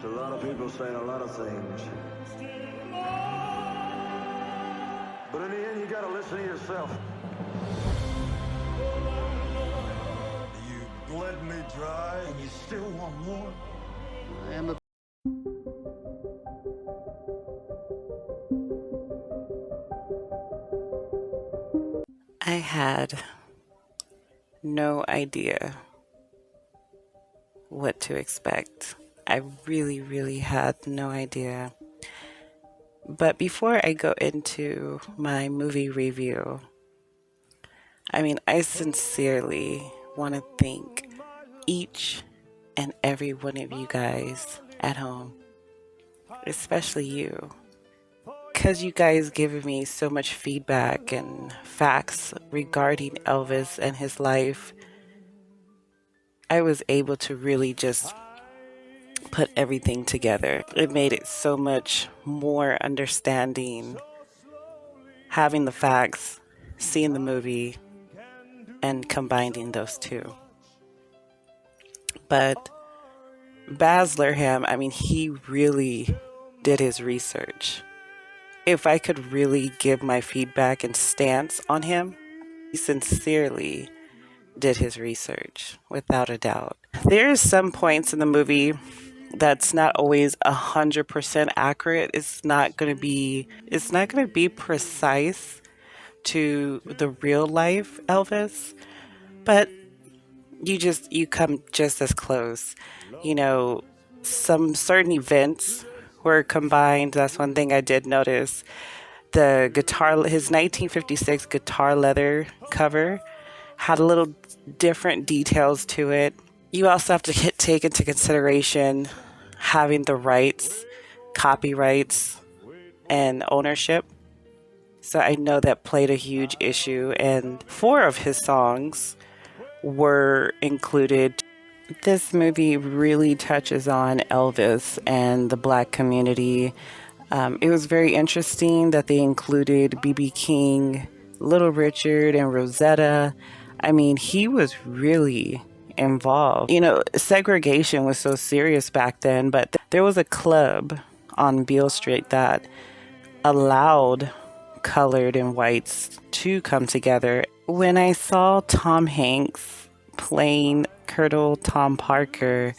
A lot of people saying a lot of things. But in the end, you gotta listen to yourself. You bled me dry, and you still want more? I am a I had no idea what to expect. I really had no idea. But before I go into my movie review, I sincerely want to thank each and every one of you guys at home, especially you, because you guys give me so much feedback and facts regarding Elvis and his life. I was able to really just put everything together. It made it so much more understanding, having the facts, seeing the movie, and combining those two. But Baz Luhrmann, he really did his research. If I could really give my feedback and stance on him, he sincerely did his research, without a doubt. There's some points in the movie that's not always 100% accurate. It's not going to be precise to the real life Elvis, but you come just as close. Some certain events were combined. That's one thing I did notice. The guitar, his 1956 guitar leather cover had a little different details to it. You also have to take into consideration having the rights, copyrights, and ownership. So I know that played a huge issue, and 4 of his songs were included. This movie really touches on Elvis and the Black community. It was very interesting that they included B.B. King, Little Richard, and Rosetta. He was really involved. Segregation was so serious back then, but there was a club on Beale Street that allowed colored and whites to come together. When I saw Tom Hanks playing Colonel Tom Parker,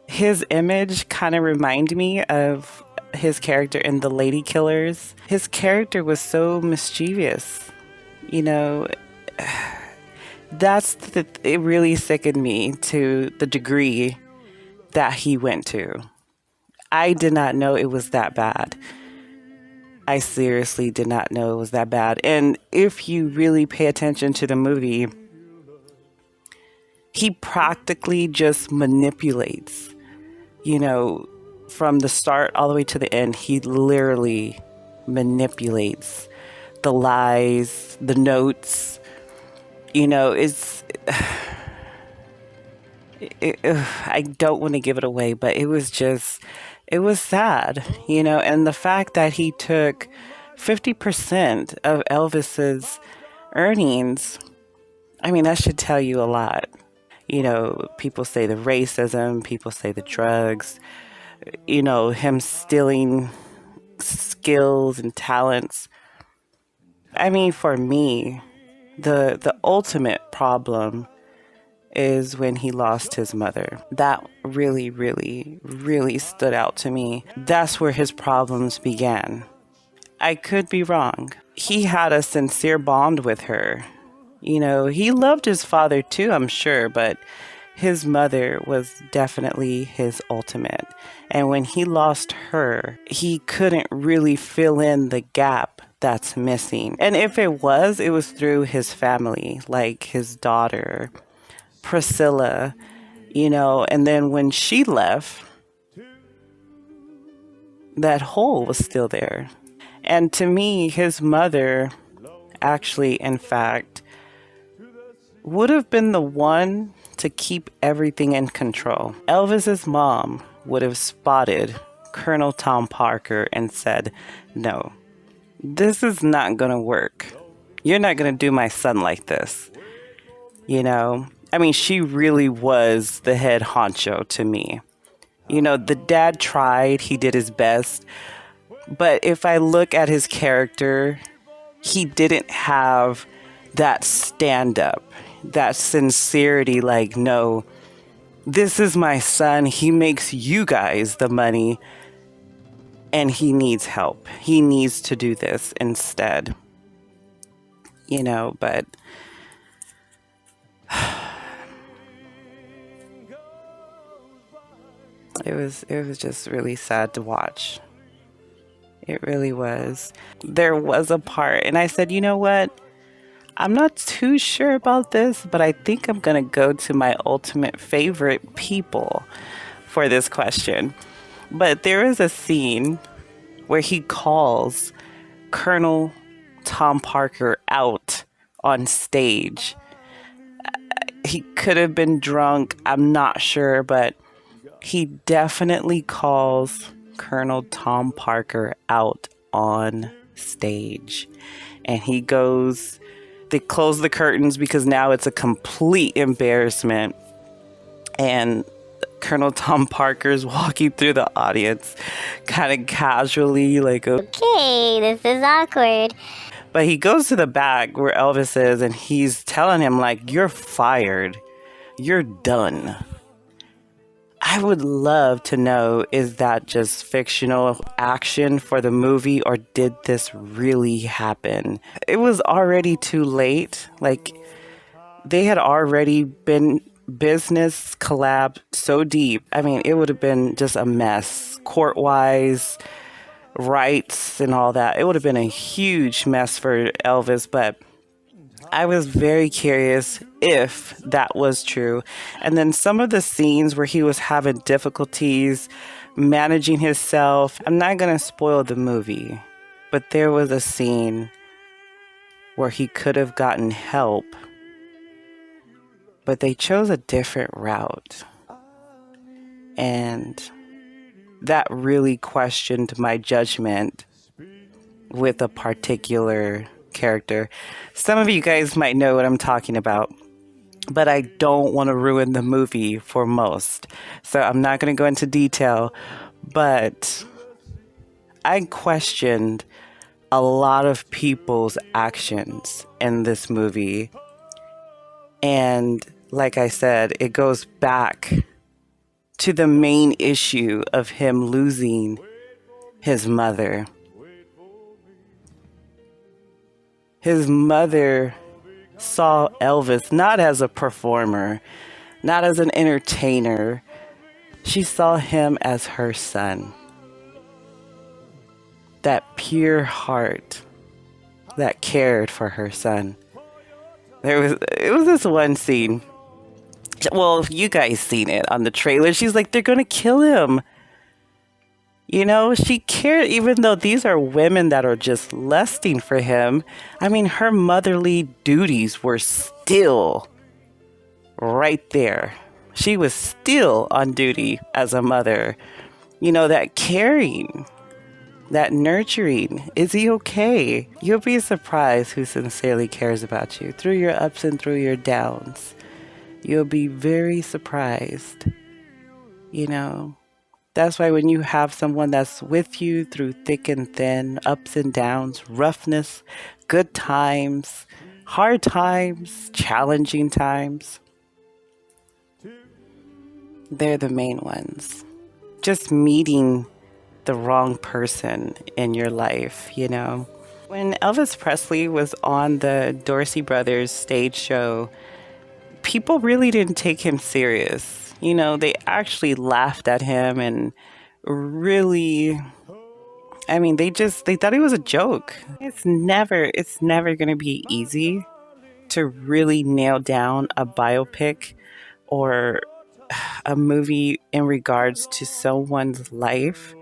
his image kind of reminded me of his character in The Lady Killers. His character was so mischievous, it really sickened me to the degree that he went to. I did not know it was that bad. I seriously did not know it was that bad. And if you really pay attention to the movie, he practically just manipulates, from the start all the way to the end. He literally manipulates the lies, the notes. I don't want to give it away, but it was sad, and the fact that he took 50% of Elvis's earnings, that should tell you a lot. People say the racism, people say the drugs, him stealing skills and talents. For me, the ultimate problem is when he lost his mother. That really stood out to me. That's where his problems began. I could be wrong. He had a sincere bond with her. He loved his father too, I'm sure, but his mother was definitely his ultimate. And when he lost her, he couldn't really fill in the gap that's missing. And if it was through his family, like his daughter, Priscilla, and then when she left, that hole was still there. And to me, his mother actually, in fact, would have been the one to keep everything in control. Elvis's mom would have spotted Colonel Tom Parker and said, "No, this is not going to work. You're not going to do my son like this." She really was the head honcho to me. The dad tried, he did his best. But if I look at his character, he didn't have that stand up, that sincerity, like, no, this is my son. He makes you guys the money and he needs help. He needs to do this instead. But it was just really sad to watch. It really was. There was a part, and I said, you know what? I'm not too sure about this, but I think I'm going to go to my ultimate favorite people for this question. But there is a scene where he calls Colonel Tom Parker out on stage. He could have been drunk, I'm not sure, but he definitely calls Colonel Tom Parker out on stage. And he goes, they close the curtains because now it's a complete embarrassment. And Colonel Tom Parker's walking through the audience kind of casually, like, okay, this is awkward. But he goes to the back where Elvis is and he's telling him, like, you're fired. You're done. I would love to know, is that just fictional action for the movie or did this really happen? It was already too late. Like, they had already been business collab so deep. I mean, it would have been just a mess, court-wise, rights and all that. It would have been a huge mess for Elvis, but I was very curious if that was true. And then some of the scenes where he was having difficulties managing himself, I'm not going to spoil the movie, but there was a scene where he could have gotten help, but they chose a different route. And that really questioned my judgment with a particular character. Some of you guys might know what I'm talking about, but I don't want to ruin the movie for most. So I'm not going to go into detail, but I questioned a lot of people's actions in this movie. And like I said, it goes back to the main issue of him losing his mother. His mother saw Elvis not as a performer, not as an entertainer. She saw him as her son. That pure heart that cared for her son. It was this one scene. Well, you guys seen it on the trailer. She's like, they're going to kill him. She cared, even though these are women that are just lusting for him. I mean, her motherly duties were still right there. She was still on duty as a mother. That caring, that nurturing. Is he okay? You'll be surprised who sincerely cares about you through your ups and through your downs. You'll be very surprised. That's why when you have someone that's with you through thick and thin, ups and downs, roughness, good times, hard times, challenging times, they're the main ones. Just meeting the wrong person in your life, When Elvis Presley was on the Dorsey Brothers stage show, people really didn't take him serious. They actually laughed at him and really, I mean, they thought it was a joke. It's never going to be easy to really nail down a biopic or a movie in regards to someone's life.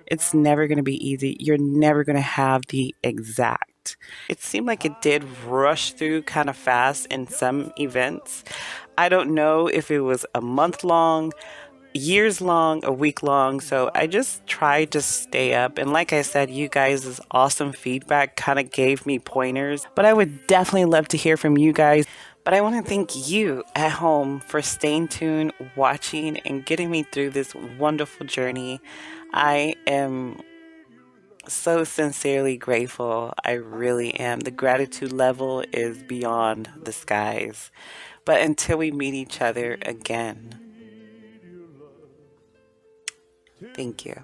It's never going to be easy. You're never going to have the exact. It seemed like it did rush through kind of fast in some events. I don't know if it was a month long, years long, a week long. So I just tried to stay up. And like I said, you guys' awesome feedback kind of gave me pointers. But I would definitely love to hear from you guys. But I want to thank you at home for staying tuned, watching, and getting me through this wonderful journey. I am so sincerely grateful. I really am. The gratitude level is beyond the skies. But until we meet each other again, thank you.